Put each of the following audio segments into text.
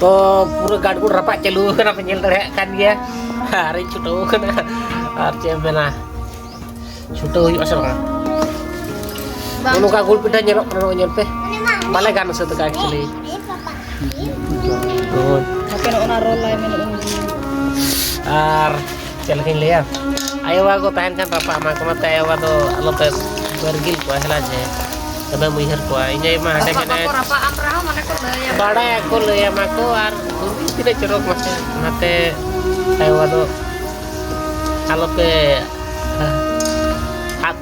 तो पूरा गाड़गुड़ रपा चालू करना पे दड़े कान गया अरे छुटो करना और चे मेना छुटो हुई असर का गुड़ पिठा nyerok kena nyel pe bale kan se teka actually Oke, ona roll lain minum. ar chelakin le ya ayo wa ko tahan kan rapa ma ko mate ayo wa do alo pe bergil ko hela je tabe muihar ko inya ma hade kene Rapa amraha mana ko ya. bada ko le ya ma ko ar tidak cerok mas mate ayo wa do alo pe hat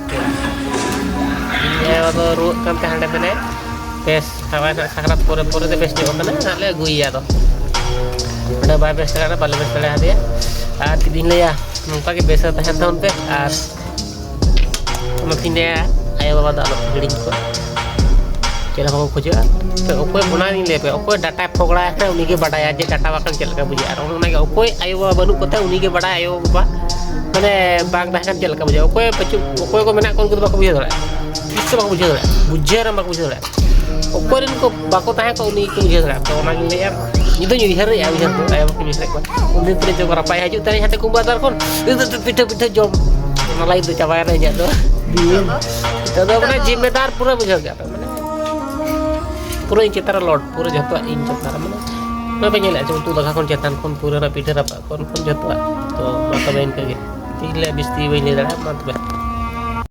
ya wa do ru kan te hande bene bes hawa sakrat pore pore te bes ni okana ale guiya do ada bay bes kana bale bes tale hade আর দিন লইয়া নৌকা কি বেসা তাহেন তাহন pay আর মতিনে আয় বাবা দা গিডিং को चला को खोजा पे ओकोय बना नहीं ले पे ओकोय डाटा फोगड़ा है उन्हीं के बड़ाया जे डाटा वाकन चल का बुझा और उन्हीं के ओकोय आयो बाबा बनु कोते उन्हीं के बड़ा आयो बाबा माने बाग दाहन चल का बुझा ओकोय पचु ओकोय को मेना कोन को बाको बुझा दड़ा किस बाको बुझा दड़ा बुझे रे बाको बुझा दड़ा ओकोय को बाको ताहे को उन्हीं को बुझा दड़ा तो ना ले यार itu nyuri hari ya bisa tuh ayam kami selek kan udah terus coba rapai aja tadi hati kumbatar kon itu pita jom malah itu capai aja tuh itu tuh mana जिम्मेदार पूरा बुझा गया mana पूरा इन चित्र lot पूरा जतो इन चित्र mana मैं pengen lihat cuma tuh dah kon cetan kon पूरा na pita apa kon jatuh तो मतलब इनके तीले बिस्ती वही ले रहा है मतलब